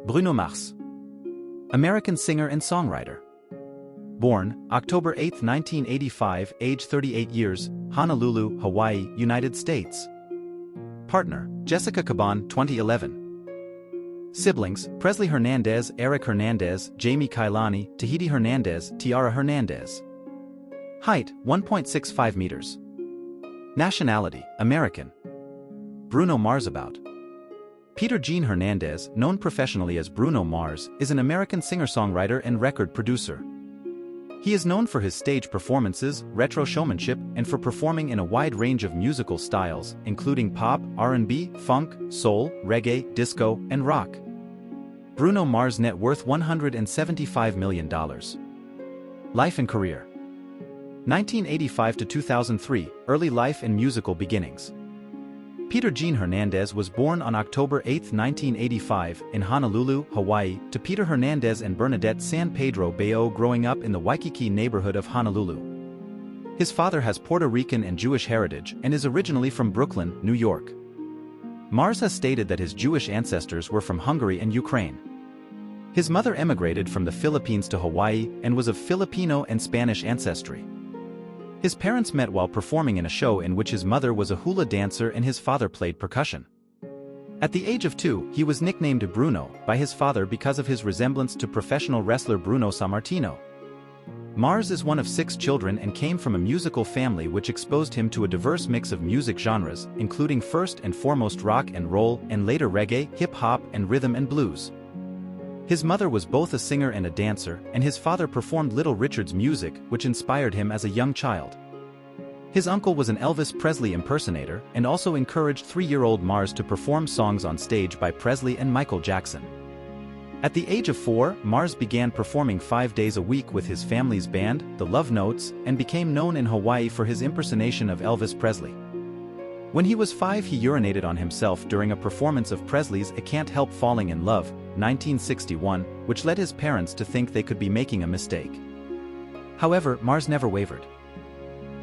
Bruno Mars. American singer and songwriter. Born, October 8, 1985, age 38 years, Honolulu, Hawaii, United States. Partner, Jessica Caban, 2011. Siblings, Presley Hernandez, Eric Hernandez, Jamie Kailani, Tahiti Hernandez, Tiara Hernandez. Height, 1.65 meters. Nationality, American. Bruno Mars. About Peter Gene Hernandez, known professionally as Bruno Mars, is an American singer-songwriter and record producer. He is known for his stage performances, retro showmanship, and for performing in a wide range of musical styles, including pop, R&B, funk, soul, reggae, disco, and rock. Bruno Mars' net worth $175 million. Life and career. 1985 to 2003, early life and musical beginnings. Peter Gene Hernandez was born on October 8, 1985, in Honolulu, Hawaii, to Peter Hernandez and Bernadette San Pedro Bayo, growing up in the Waikiki neighborhood of Honolulu. His father has Puerto Rican and Jewish heritage and is originally from Brooklyn, New York. Mars has stated that his Jewish ancestors were from Hungary and Ukraine. His mother emigrated from the Philippines to Hawaii and was of Filipino and Spanish ancestry. His parents met while performing in a show in which his mother was a hula dancer and his father played percussion. At the age of 2, he was nicknamed Bruno by his father because of his resemblance to professional wrestler Bruno Sammartino. Mars is one of 6 children and came from a musical family which exposed him to a diverse mix of music genres, including first and foremost rock and roll, and later reggae, hip-hop, and rhythm and blues. His mother was both a singer and a dancer, and his father performed Little Richard's music, which inspired him as a young child. His uncle was an Elvis Presley impersonator and also encouraged 3-year-old Mars to perform songs on stage by Presley and Michael Jackson. At the age of 4, Mars began performing 5 days a week with his family's band, the Love Notes, and became known in Hawaii for his impersonation of Elvis Presley. When he was 5, he urinated on himself during a performance of Presley's I Can't Help Falling in Love, 1961, which led his parents to think they could be making a mistake. However, Mars never wavered.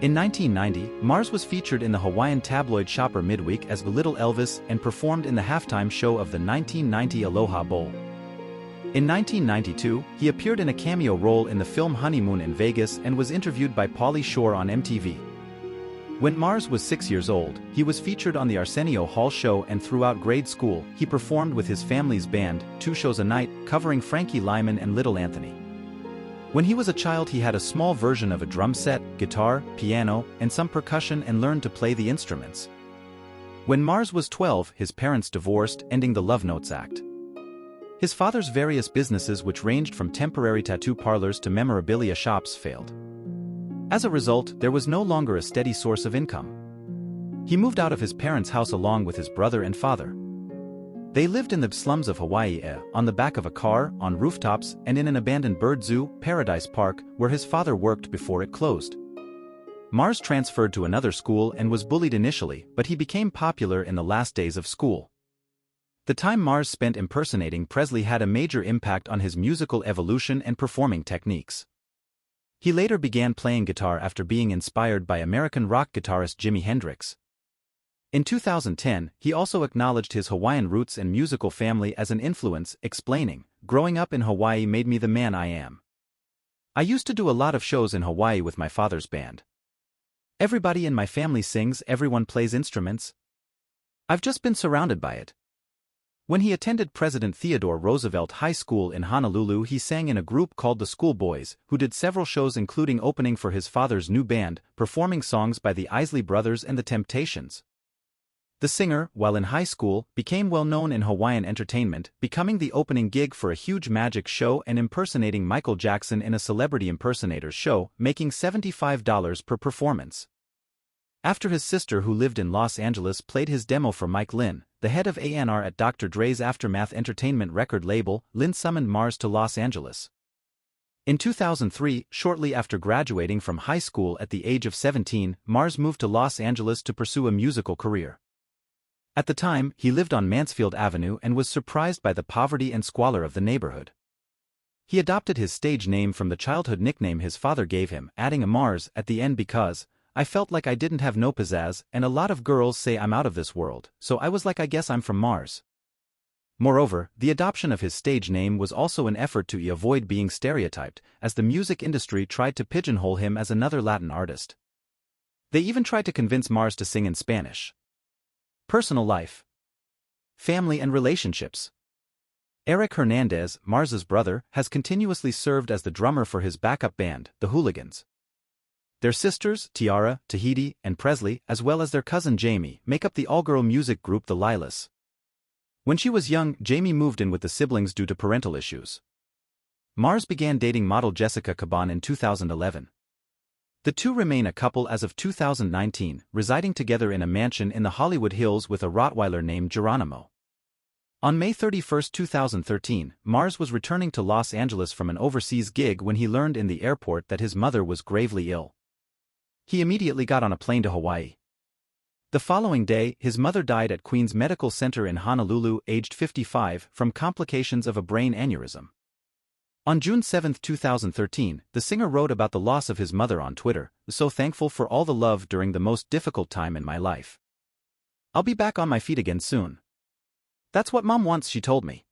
In 1990, Mars was featured in the Hawaiian tabloid Shopper Midweek as the Little Elvis and performed in the halftime show of the 1990 Aloha Bowl. In 1992, he appeared in a cameo role in the film Honeymoon in Vegas and was interviewed by Pauly Shore on MTV. When Mars was 6 years old, he was featured on the Arsenio Hall show, and throughout grade school, he performed with his family's band, 2 shows a night, covering Frankie Lyman and Little Anthony. When he was a child, he had a small version of a drum set, guitar, piano, and some percussion, and learned to play the instruments. When Mars was 12, his parents divorced, ending the Love Notes act. His father's various businesses, which ranged from temporary tattoo parlors to memorabilia shops, failed. As a result, there was no longer a steady source of income. He moved out of his parents' house along with his brother and father. They lived in the slums of Hawaii, on the back of a car, on rooftops, and in an abandoned bird zoo, Paradise Park, where his father worked before it closed. Mars transferred to another school and was bullied initially, but he became popular in the last days of school. The time Mars spent impersonating Presley had a major impact on his musical evolution and performing techniques. He later began playing guitar after being inspired by American rock guitarist Jimi Hendrix. In 2010, he also acknowledged his Hawaiian roots and musical family as an influence, explaining, "Growing up in Hawaii made me the man I am. I used to do a lot of shows in Hawaii with my father's band. Everybody in my family sings, everyone plays instruments. I've just been surrounded by it." When he attended President Theodore Roosevelt High School in Honolulu, he sang in a group called the Schoolboys, who did several shows including opening for his father's new band, performing songs by the Isley Brothers and the Temptations. The singer, while in high school, became well known in Hawaiian entertainment, becoming the opening gig for a huge magic show and impersonating Michael Jackson in a Celebrity Impersonators show, making $75 per performance. After his sister, who lived in Los Angeles, played his demo for Mike Lynn, the head of A&R at Dr. Dre's Aftermath Entertainment record label, Lynn summoned Mars to Los Angeles. In 2003, shortly after graduating from high school at the age of 17, Mars moved to Los Angeles to pursue a musical career. At the time, he lived on Mansfield Avenue and was surprised by the poverty and squalor of the neighborhood. He adopted his stage name from the childhood nickname his father gave him, adding a Mars at the end because, "I felt like I didn't have no pizzazz, and a lot of girls say I'm out of this world, so I was like, I guess I'm from Mars." Moreover, the adoption of his stage name was also an effort to avoid being stereotyped, as the music industry tried to pigeonhole him as another Latin artist. They even tried to convince Mars to sing in Spanish. Personal life. Family and relationships. Eric Hernandez, Mars's brother, has continuously served as the drummer for his backup band, the Hooligans. Their sisters, Tiara, Tahiti, and Presley, as well as their cousin Jamie, make up the all-girl music group the Lilas. When she was young, Jamie moved in with the siblings due to parental issues. Mars began dating model Jessica Caban in 2011. The two remain a couple as of 2019, residing together in a mansion in the Hollywood Hills with a Rottweiler named Geronimo. On May 31, 2013, Mars was returning to Los Angeles from an overseas gig when he learned in the airport that his mother was gravely ill. He immediately got on a plane to Hawaii. The following day, his mother died at Queens Medical Center in Honolulu, aged 55, from complications of a brain aneurysm. On June 7, 2013, the singer wrote about the loss of his mother on Twitter, "So thankful for all the love during the most difficult time in my life. I'll be back on my feet again soon. That's what Mom wants," she told me.